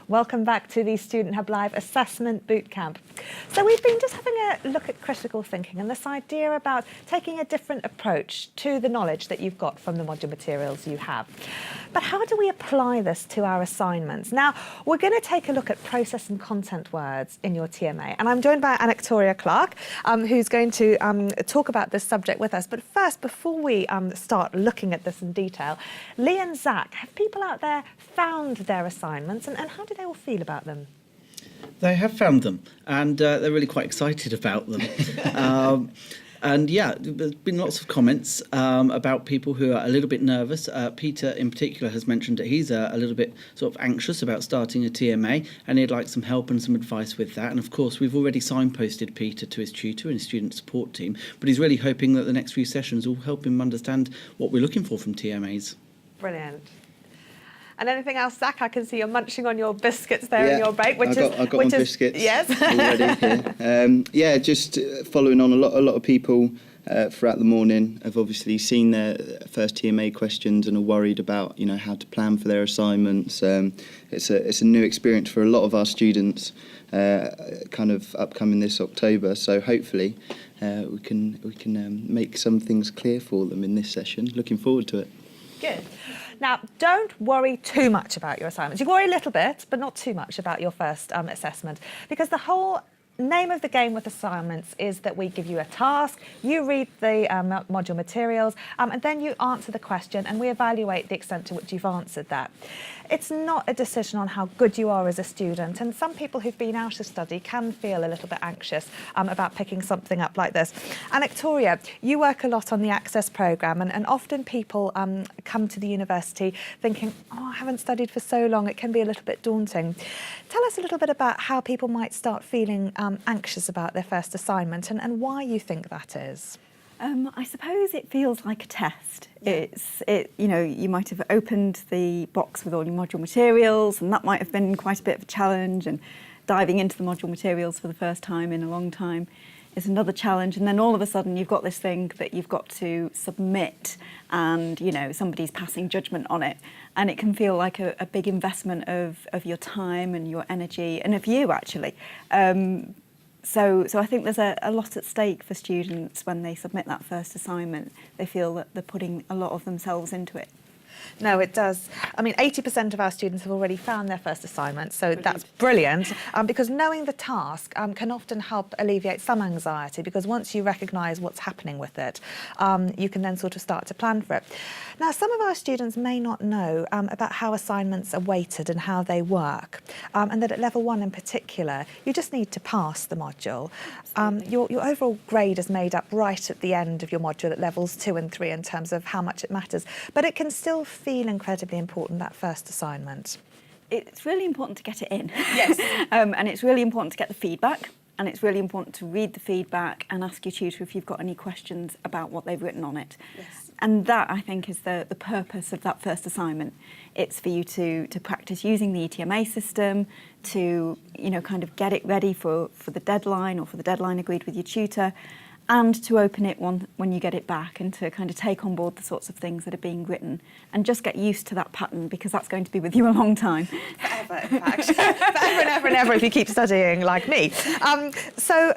Welcome back to the Student Hub Live Assessment Bootcamp. So we've been just having a look at critical thinking and this idea about taking a different approach to the knowledge that you've got from the module materials you have. But how do we apply this to our assignments? Now, we're going to take a look at process and content words in your TMA. And I'm joined by Anactoria Clarke, who's going to talk about this subject with us. But first, before we start looking at this in detail, Lee and Zach, have people out there found their assignments and how do they all feel about them? They have found them and they're really quite excited about them. And yeah, there's been lots of comments about people who are a little bit nervous. Peter in particular has mentioned that he's a little bit sort of anxious about starting a TMA and he'd like some help and some advice with that. And of course, we've already signposted Peter to his tutor and his student support team, but he's really hoping that the next few sessions will help him understand what we're looking for from TMAs. Brilliant. And anything else, Zach? I can see you're munching on your biscuits there in your break. I've got my biscuits yes. already here. Just following on, a lot of people throughout the morning have obviously seen their first TMA questions and are worried about, how to plan for their assignments. It's a new experience for a lot of our students, kind of upcoming this October. So hopefully we can make some things clear for them in this session. Looking forward to it. Good. Now, don't worry too much about your assignments. You can worry a little bit, but not too much about your first assessment, because the whole name of the game with assignments is that we give you a task, you read the module materials, and then you answer the question and we evaluate the extent to which you've answered that. It's not a decision on how good you are as a student, and some people who've been out of study can feel a little bit anxious about picking something up like this. Anactoria, you work a lot on the Access programme, and often people come to the university thinking, oh, I haven't studied for so long, it can be a little bit daunting. Tell us a little bit about how people might start feeling anxious about their first assignment and why you think that is. I suppose it feels like a test. You might have opened the box with all your module materials and that might have been quite a bit of a challenge, and diving into the module materials for the first time in a long time is another challenge, and then all of a sudden you've got this thing that you've got to submit and somebody's passing judgment on it, and it can feel like a big investment of your time and your energy and of you actually. So I think there's a lot at stake for students when they submit that first assignment. They feel that they're putting a lot of themselves into it. No, it does. I mean, 80% of our students have already found their first assignment, so that's brilliant, because knowing the task can often help alleviate some anxiety, because once you recognise what's happening with it, you can then sort of start to plan for it. Now, some of our students may not know about how assignments are weighted and how they work, and that at level 1 in particular, you just need to pass the module. Your overall grade is made up right at the end of your module at levels 2 and 3 in terms of how much it matters, but it can still feel incredibly important, that first assignment. It's really important to get it in. Yes. And it's really important to get the feedback, and it's really important to read the feedback and ask your tutor if you've got any questions about what they've written on it. Yes. And that, I think, is the purpose of that first assignment. It's for you to practice using the ETMA system, to kind of get it ready for the deadline or for the deadline agreed with your tutor, and to open it when you get it back, and to kind of take on board the sorts of things that are being written and just get used to that pattern, because that's going to be with you a long time. Forever, in fact. Forever and ever and ever if you keep studying like me. So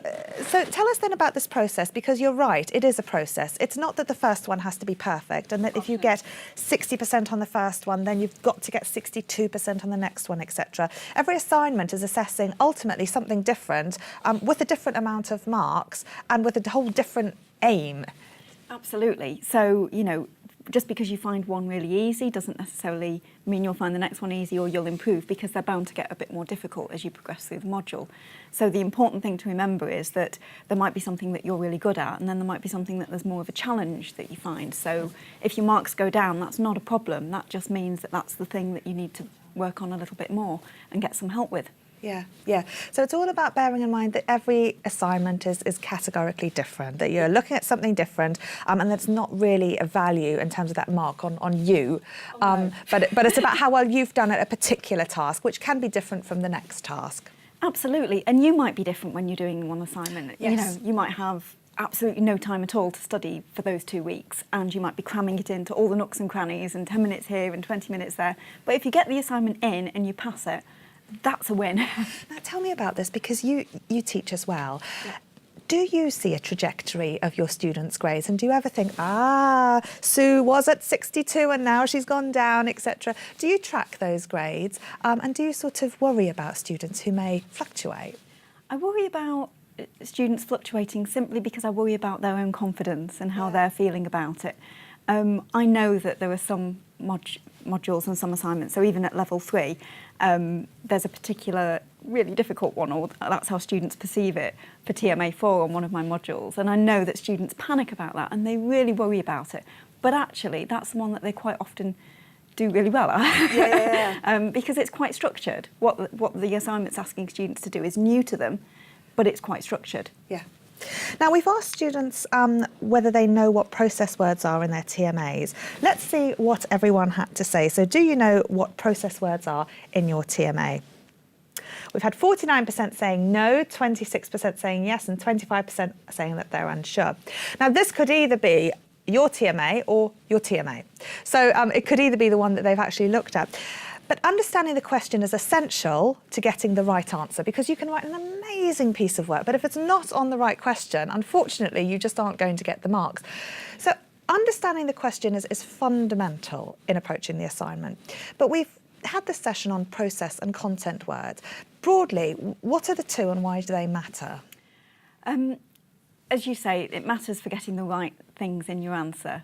tell us then about this process, because you're right, it is a process. It's not that the first one has to be perfect, and that if you get 60% on the first one, then you've got to get 62% on the next one, etc. Every assignment is assessing ultimately something different, with a different amount of marks and with a whole different aim. Absolutely. So, just because you find one really easy doesn't necessarily mean you'll find the next one easy or you'll improve, because they're bound to get a bit more difficult as you progress through the module. So the important thing to remember is that there might be something that you're really good at, and then there might be something that there's more of a challenge that you find. So if your marks go down, that's not a problem. That just means that that's the thing that you need to work on a little bit more and get some help with. Yeah. So it's all about bearing in mind that every assignment is categorically different, that you're looking at something different, and that's not really a value in terms of that mark on you. But it's about how well you've done at a particular task, which can be different from the next task. Absolutely. And you might be different when you're doing one assignment. Yes. You might have absolutely no time at all to study for those 2 weeks, and you might be cramming it into all the nooks and crannies and 10 minutes here and 20 minutes there. But if you get the assignment in and you pass it, that's a win. Now tell me about this, because you teach as well. Yeah. Do you see a trajectory of your students' grades, and do you ever think, Sue was at 62 and now she's gone down, etc.? Do you track those grades, and do you sort of worry about students who may fluctuate? I worry about students fluctuating simply because I worry about their own confidence and how they're feeling about it. I know that there are some modules and some assignments, so even at level 3, there's a particular really difficult one, or that's how students perceive it, for TMA 4 on one of my modules. And I know that students panic about that and they really worry about it. But actually, that's the one that they quite often do really well at. Because it's quite structured. What the assignment's asking students to do is new to them, but it's quite structured. Yeah. Now, we've asked students whether they know what process words are in their TMAs. Let's see what everyone had to say. So do you know what process words are in your TMA? We've had 49% saying no, 26% saying yes, and 25% saying that they're unsure. Now, this could either be your TMA or your TMA. So it could either be the one that they've actually looked at. But understanding the question is essential to getting the right answer, because you can write an amazing piece of work, but if it's not on the right question, unfortunately, you just aren't going to get the marks. So understanding the question is fundamental in approaching the assignment. But we've had this session on process and content words. Broadly, what are the two and why do they matter? As you say, it matters for getting the right things in your answer.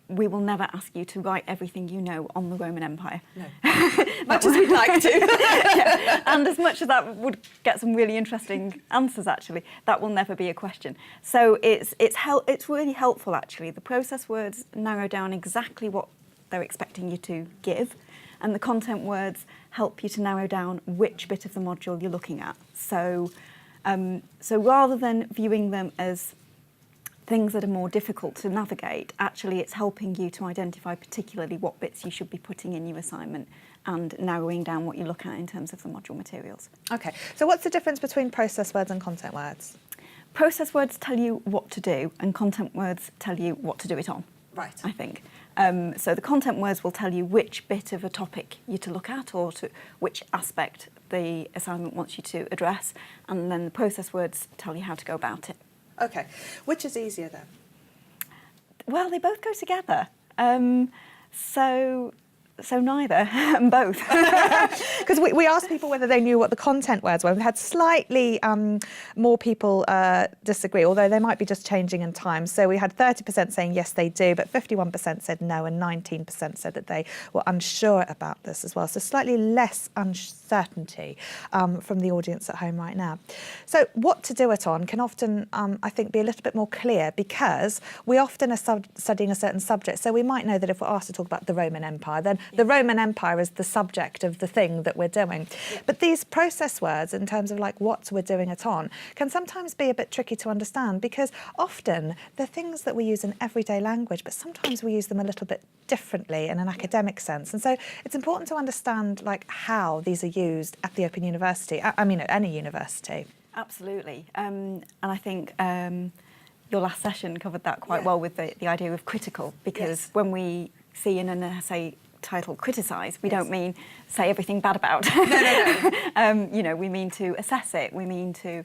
We will never ask you to write everything you know on the Roman Empire. No. Much as we'd like to. Yeah. And as much as that would get some really interesting answers, actually, that will never be a question. So it's really helpful, actually. The process words narrow down exactly what they're expecting you to give, and the content words help you to narrow down which bit of the module you're looking at. So rather than viewing them as things that are more difficult to navigate, actually it's helping you to identify particularly what bits you should be putting in your assignment and narrowing down what you look at in terms of the module materials. Okay, so what's the difference between process words and content words? Process words tell you what to do and content words tell you what to do it on. Right. I think. So the content words will tell you which bit of a topic you're to look at or to which aspect the assignment wants you to address, and then the process words tell you how to go about it. Okay, which is easier then? Well, they both go together. So neither, both. Because we asked people whether they knew what the content words were. We've had slightly more people disagree, although they might be just changing in time. So we had 30% saying yes, they do, but 51% said no, and 19% said that they were unsure about this as well. So slightly less uncertainty from the audience at home right now. So what to do it on can often, I think, be a little bit more clear, because we often are studying a certain subject. So we might know that if we're asked to talk about the Roman Empire, then the Roman Empire is the subject of the thing that we're doing. Yeah. But these process words, in terms of like what we're doing it on, can sometimes be a bit tricky to understand, because often they're things that we use in everyday language, but sometimes we use them a little bit differently in an academic sense. And so it's important to understand like how these are used at the Open University, I mean at any university. Absolutely. And I think your last session covered that quite well with the idea of critical, because when we see in an essay title criticise, we don't mean say everything bad about. No. We mean to assess it. We mean to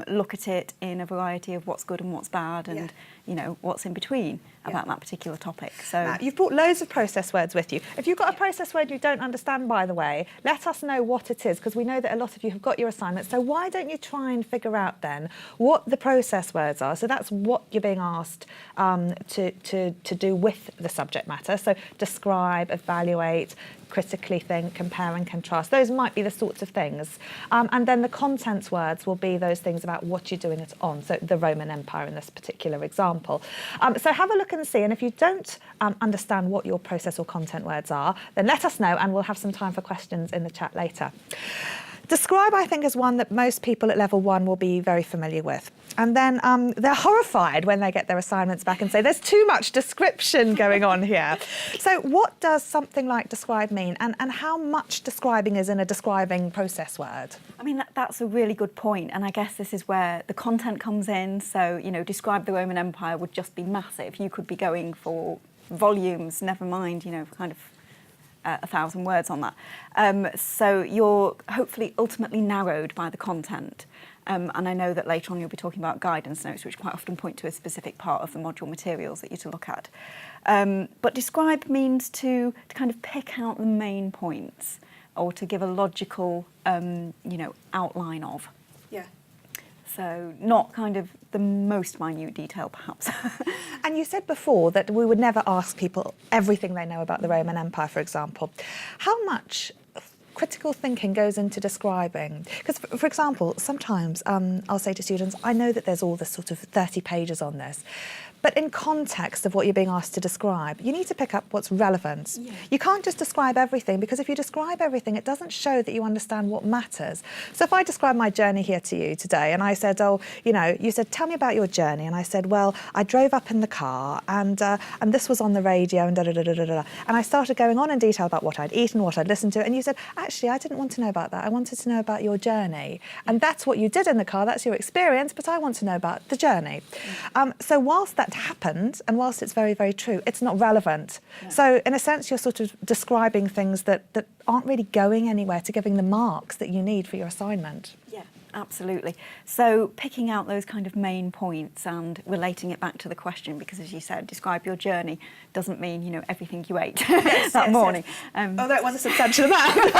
look at it in a variety of what's good and what's bad, and what's in between about that particular topic. So now, you've brought loads of process words with you. If you've got a process word you don't understand, by the way, let us know what it is, because we know that a lot of you have got your assignments. So why don't you try and figure out then what the process words are? So that's what you're being asked to do with the subject matter. So describe, evaluate, critically think, compare and contrast. Those might be the sorts of things. And then the contents words will be those things about what you're doing it on. So the Roman Empire in this particular example. So have a look and see. And if you don't understand what your process or content words are, then let us know and we'll have some time for questions in the chat later. Describe, I think, is one that most people at level 1 will be very familiar with. And then they're horrified when they get their assignments back and say, there's too much description going on here. So what does something like describe mean? And how much describing is in a describing process word? I mean, that's a really good point. And I guess this is where the content comes in. So, describe the Roman Empire would just be massive. You could be going for volumes, never mind, kind of 1,000 words on that. So you're hopefully ultimately narrowed by the content. And I know that later on you'll be talking about guidance notes, which quite often point to a specific part of the module materials that you're to look at. But describe means to kind of pick out the main points, or to give a logical, outline of. Yeah. So not kind of the most minute detail, perhaps. And you said before that we would never ask people everything they know about the Roman Empire, for example. How much critical thinking goes into describing? Because, for example, sometimes I'll say to students, I know that there's all this sort of 30 pages on this, but in context of what you're being asked to describe, you need to pick up what's relevant. Yeah. You can't just describe everything, because if you describe everything, it doesn't show that you understand what matters. So if I describe my journey here to you today, and I said, you said, tell me about your journey. And I said, well, I drove up in the car, and this was on the radio, and da-da-da-da-da-da. And I started going on in detail about what I'd eaten, what I'd listened to, and you said, actually, I didn't want to know about that. I wanted to know about your journey. And that's what you did in the car, that's your experience, but I want to know about the journey. So whilst that happened, and whilst it's very, very true, it's not relevant. No. So in a sense, you're sort of describing things that aren't really going anywhere to giving the marks that you need for your assignment. Yeah, absolutely. So picking out those kind of main points and relating it back to the question, because as you said, describe your journey doesn't mean, everything you ate that morning. Yes. Although it was a substantial amount.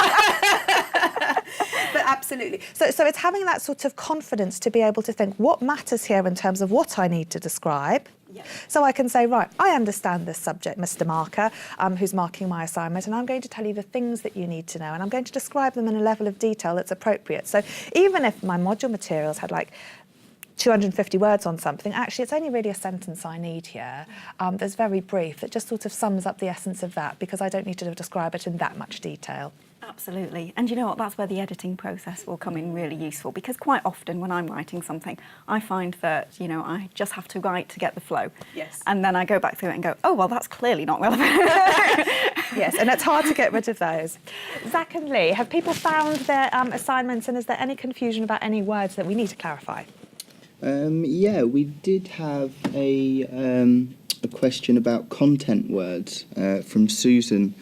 But absolutely. So it's having that sort of confidence to be able to think what matters here in terms of what I need to describe. Yes. So I can say, right, I understand this subject, Mr. Marker, who's marking my assignment, and I'm going to tell you the things that you need to know, and I'm going to describe them in a level of detail that's appropriate. So even if my module materials had like 250 words on something, actually it's only really a sentence I need here. That's very brief, that just sort of sums up the essence of that, because I don't need to describe it in that much detail. Absolutely. And you know what, that's where the editing process will come in really useful, because quite often when I'm writing something, I find that, I just have to write to get the flow. Yes. And then I go back through it and go, oh, well, that's clearly not relevant. Yes, and it's hard to get rid of those. Zach and Lee, have people found their assignments, and is there any confusion about any words that we need to clarify? Yeah, we did have a question about content words from Susan.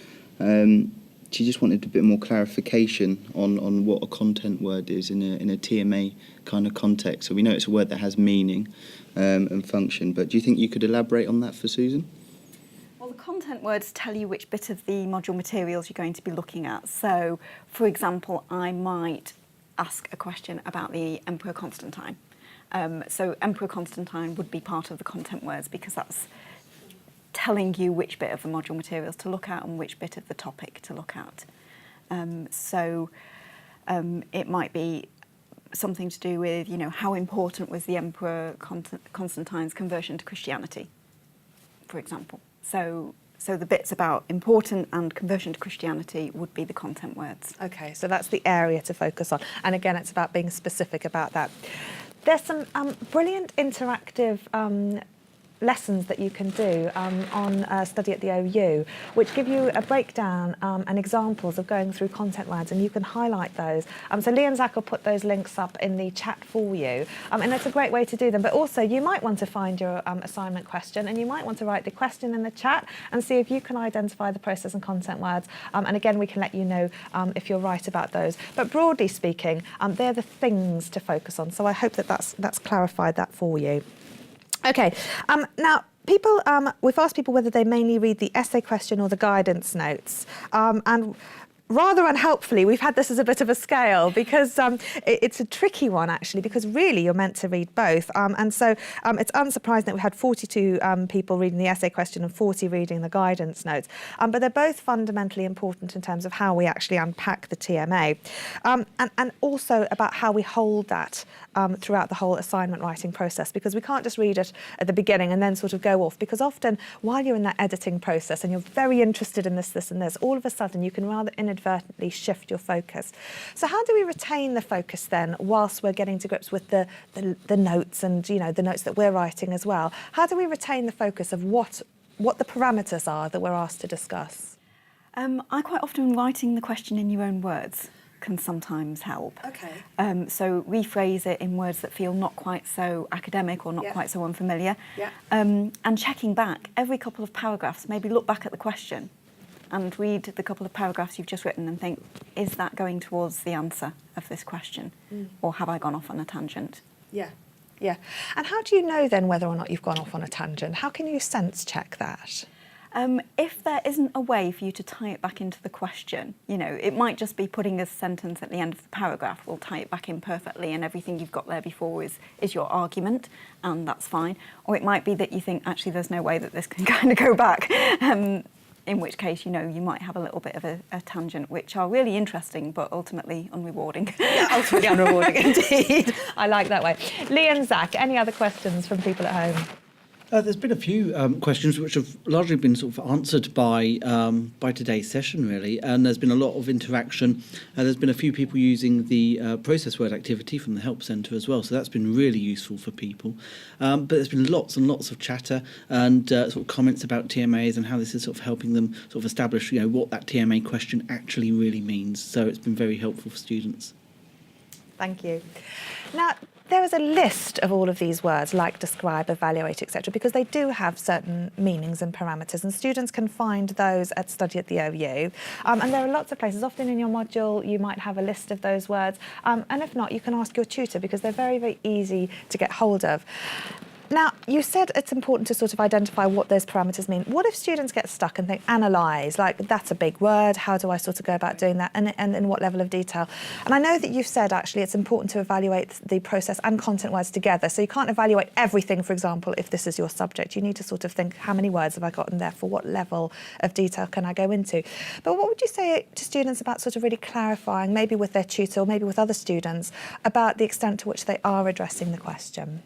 She just wanted a bit more clarification on what a content word is in a TMA kind of context. So we know it's a word that has meaning and function, but do you think you could elaborate on that for Susan? Well, the content words tell you which bit of the module materials you're going to be looking at. So, for example, I might ask a question about the Emperor Constantine. So Emperor Constantine would be part of the content words, because that's telling you which bit of the module materials to look at and which bit of the topic to look at. It might be something to do with, how important was the Emperor Constantine's conversion to Christianity, for example. So the bits about important and conversion to Christianity would be the content words. Okay, so that's the area to focus on. And again, it's about being specific about that. There's some brilliant interactive lessons that you can do on Study at the OU, which give you a breakdown and examples of going through content words, and you can highlight those. So Lee and Zach will put those links up in the chat for you, and it's a great way to do them. But also you might want to find your assignment question, and you might want to write the question in the chat and see if you can identify the process and content words, and again we can let you know if you're right about those. But broadly speaking, they're the things to focus on, so I hope that that's clarified that for you. Okay, now we've asked people whether they mainly read the essay question or the guidance notes, and rather unhelpfully, we've had this as a bit of a scale, because it's a tricky one, actually, because really you're meant to read both. And so it's unsurprising that we had 42 people reading the essay question and 40 reading the guidance notes. But they're both fundamentally important in terms of how we actually unpack the TMA, and also about how we hold that throughout the whole assignment writing process, because we can't just read it at the beginning and then sort of go off, because often while you're in that editing process and you're very interested in this and this, all of a sudden you can rather inadvertently shift your focus. So how do we retain the focus then whilst we're getting to grips with the notes and the notes that we're writing as well? How do we retain the focus of what the parameters are that we're asked to discuss? I quite often writing the question in your own words can sometimes help. Okay. So rephrase it in words that feel not quite so academic or not quite so unfamiliar. Yeah. And checking back every couple of paragraphs, maybe look back at the question and read the couple of paragraphs you've just written and think, is that going towards the answer of this question? Or have I gone off on a tangent? Yeah. Yeah. And how do you know then whether or not you've gone off on a tangent? How can you sense check that? If there isn't a way for you to tie it back into the question, you know, it might just be putting a sentence at the end of the paragraph will tie it back in perfectly, and everything you've got there before is your argument, and that's fine. Or it might be that you think, actually, there's no way that this can kind of go back, in which case, you know, you might have a little bit of a tangent, which are really interesting, but ultimately unrewarding. Yeah, ultimately unrewarding indeed. I like that way. Lee and Zach, any other questions from people at home? There's been a few questions which have largely been sort of answered by today's session, really, and there's been a lot of interaction. There's been a few people using the process word activity from the Help Centre as well, so that's been really useful for people. But there's been lots and lots of chatter and sort of comments about TMAs and how this is sort of helping them sort of establish, you know, what that TMA question actually really means. So it's been very helpful for students. Thank you. Now, there is a list of all of these words, like, describe, evaluate, etc., because they do have certain meanings and parameters, and students can find those at Study at the OU. And there are lots of places. Often in your module, you might have a list of those words, and if not, you can ask your tutor, because they're very, very easy to get hold of. Now, you said it's important to sort of identify what those parameters mean. What if students get stuck and think, analyse, like, that's a big word, how do I sort of go about doing that, and in what level of detail? And I know that you've said, actually, it's important to evaluate the process and content words together, so you can't evaluate everything, for example, if this is your subject. You need to sort of think, how many words have I got, and therefore what level of detail can I go into? But what would you say to students about sort of really clarifying, maybe with their tutor or maybe with other students, about the extent to which they are addressing the question?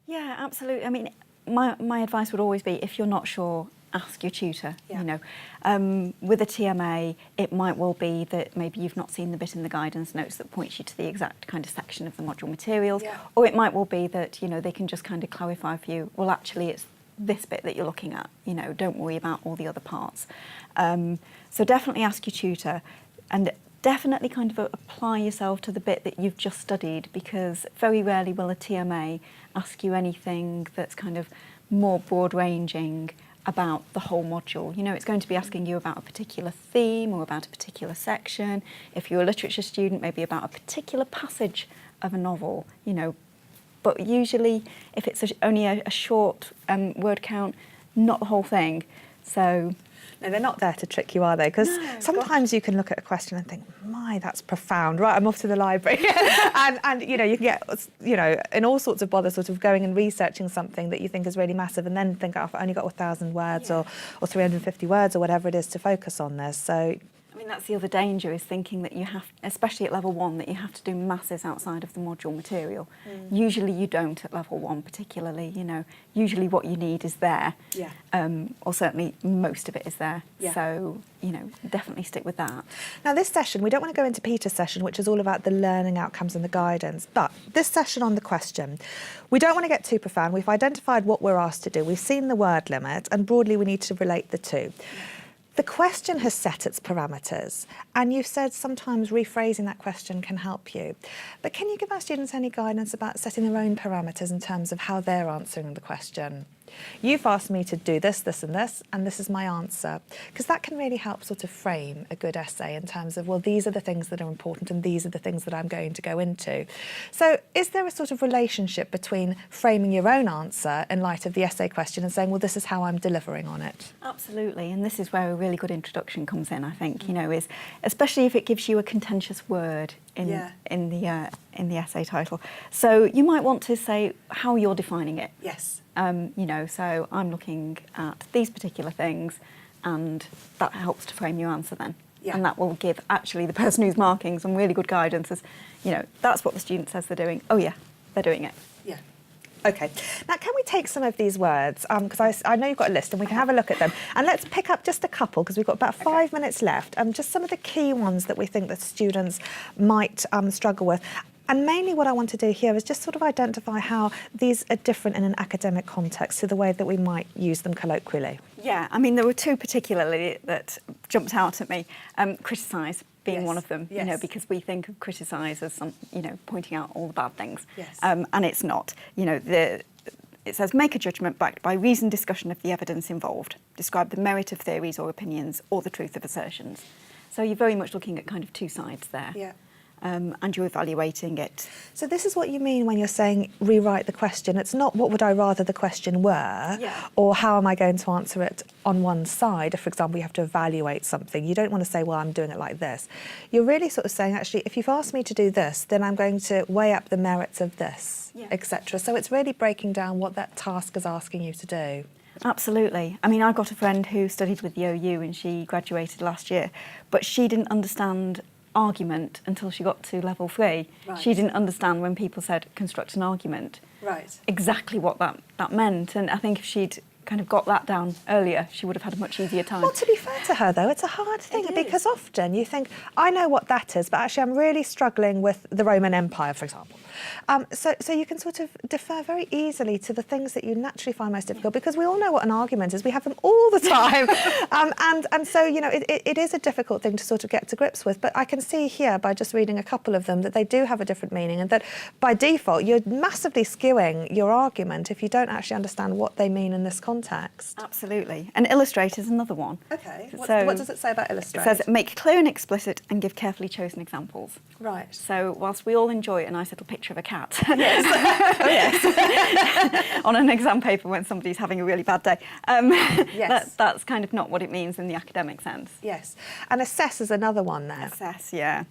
Yeah, absolutely. I mean, my advice would always be, if you're not sure, ask your tutor. Yeah. You know, with a TMA, it might well be that maybe you've not seen the bit in the guidance notes that points you to the exact kind of section of the module materials, or it might well be that, you know, they can just kind of clarify for you, well, actually, it's this bit that you're looking at. You know, don't worry about all the other parts. So definitely ask your tutor, and definitely kind of apply yourself to the bit that you've just studied, because very rarely will a TMA ask you anything that's kind of more broad-ranging about the whole module. You know, it's going to be asking you about a particular theme or about a particular section. If you're a literature student, maybe about a particular passage of a novel, you know. But usually, if it's only a short word count, not the whole thing. So No, they're not there to trick you, are they? Because sometimes you can look at a question and think, my, that's profound. Right, I'm off to the library. and you know, you can get, you know, in all sorts of bother sort of going and researching something that you think is really massive, and then think, oh, I've only got 1,000 words or 350 words or whatever it is to focus on this. So I mean, that's the other danger, is thinking that you have, especially at level 1, that you have to do masses outside of the module material. Usually you don't at level 1 particularly, you know. Usually what you need is there. Or certainly most of it is there. So, you know, definitely stick with that. now this session, we don't want to go into Peter's session, which is all about the learning outcomes and the guidance, but this session on the question, we don't want to get too profound. We've identified what we're asked to do. We've seen the word limit, and broadly we need to relate the two. The question has set its parameters, and you've said sometimes rephrasing that question can help you. But can you give our students any guidance about setting their own parameters in terms of how they're answering the question? You've asked me to do this, this and this is my answer. Because that can really help sort of frame a good essay in terms of, well, these are the things that are important and these are the things that I'm going to go into. So is there a sort of relationship between framing your own answer in light of the essay question and saying, well, this is how I'm delivering on it? Absolutely, and this is where a really good introduction comes in, I think, you know, is especially if it gives you a contentious word in the essay title. So you might want to say how you're defining it. Yes. You know, so I'm looking at these particular things, and that helps to frame your answer then. And that will give actually the person who's marking some really good guidance as, you know, that's what the student says they're doing. Oh yeah, they're doing it. Okay, now can we take some of these words, because I know you've got a list and we can have a look at them, and let's pick up just a couple, because we've got about 5 minutes left, just some of the key ones that we think that students might struggle with. And mainly what I want to do here is just sort of identify how these are different in an academic context to the way that we might use them colloquially. Yeah, I mean, there were two particularly that jumped out at me. Criticise being one of them, you know, because we think of criticise as some, you know, pointing out all the bad things. And it's not. You know, it says, make a judgment backed by reasoned discussion of the evidence involved. Describe the merit of theories or opinions or the truth of assertions. So you're very much looking at kind of two sides there. Yeah. And you're evaluating it. So this is what you mean when you're saying rewrite the question. It's not what would I rather the question were, or how am I going to answer it on one side. If, for example, you have to evaluate something, you don't want to say, well, I'm doing it like this. You're really sort of saying, actually, if you've asked me to do this, then I'm going to weigh up the merits of this, etc. So it's really breaking down what that task is asking you to do. Absolutely. I mean, I've got a friend who studied with the OU and she graduated last year, but she didn't understand argument until she got to level 3. Right. She didn't understand when people said construct an argument. Right. Exactly what that meant. And I think if she'd kind of got that down earlier, she would have had a much easier time. Well, to be fair to her, though, it's a hard thing because often you think, I know what that is, but actually I'm really struggling with the Roman Empire, for example. So you can sort of defer very easily to the things that you naturally find most difficult because we all know what an argument is. We have them all the time. And so, you know, it is a difficult thing to sort of get to grips with. But I can see here by just reading a couple of them that they do have a different meaning and that by default you're massively skewing your argument if you don't actually understand what they mean in this context. Absolutely. And illustrate is another one. Okay. What does it say about illustrate? It says make clear and explicit and give carefully chosen examples. Right. So whilst we all enjoy a nice little picture of a cat Yes. Oh, yes. on an exam paper when somebody's having a really bad day, Yes. that's kind of not what it means in the academic sense. Yes. And assess is another one there. Assess, yeah.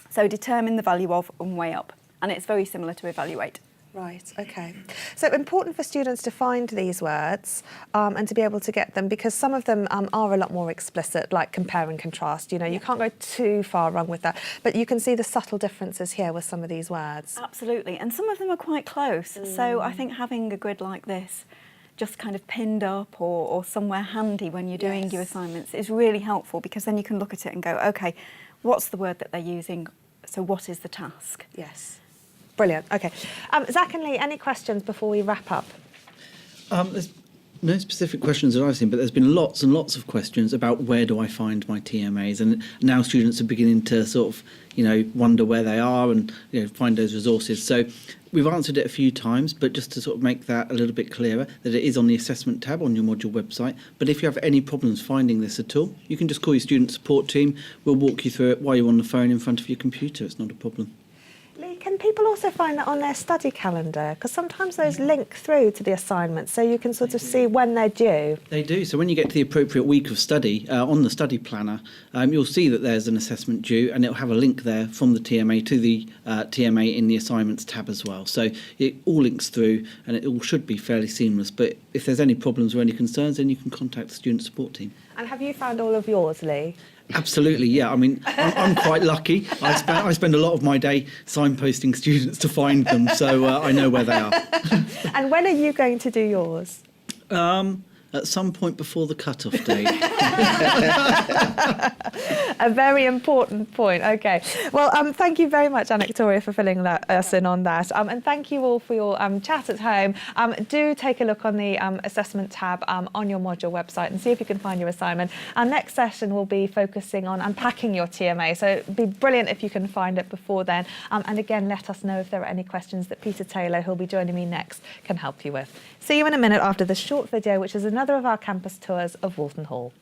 So determine the value of and weigh up. And it's very similar to evaluate. Right, okay. So important for students to find these words and to be able to get them because some of them are a lot more explicit, like compare and contrast. You know, you can't go too far wrong with that. But you can see the subtle differences here with some of these words. Absolutely. And some of them are quite close. So I think having a grid like this just kind of pinned up or somewhere handy when you're doing your assignments is really helpful because then you can look at it and go, OK, what's the word that they're using? So what is the task? Yes. Brilliant. Okay. Zach and Lee, any questions before we wrap up? There's no specific questions that I've seen, but there's been lots and lots of questions about where do I find my TMAs, and now students are beginning to sort of, you know, wonder where they are and, you know, find those resources. So we've answered it a few times, but just to sort of make that a little bit clearer, that it is on the assessment tab on your module website. But if you have any problems finding this at all, you can just call your student support team. We'll walk you through it while you're on the phone in front of your computer. It's not a problem. Lee, can people also find that on their study calendar? Because sometimes those link through to the assignments, so you can sort of see when they're due. They do. So when you get to the appropriate week of study, on the study planner, you'll see that there's an assessment due, and it'll have a link there from the TMA to the TMA in the assignments tab as well. So it all links through, and it all should be fairly seamless. But if there's any problems or any concerns, then you can contact the student support team. And have you found all of yours, Lee? Absolutely, yeah. I mean, I'm quite lucky. I spend a lot of my day signposting students to find them, so I know where they are. And when are you going to do yours? At some point before the cut-off date. A very important point. Okay. Well, thank you very much, Anactoria, for filling us in on that. And thank you all for your chat at home. Do take a look on the assessment tab on your module website and see if you can find your assignment. Our next session will be focusing on unpacking your TMA, so it'd be brilliant if you can find it before then. And again, let us know if there are any questions that Peter Taylor, who'll be joining me next, can help you with. See you in a minute after this short video, which is another of our campus tours of Walton Hall.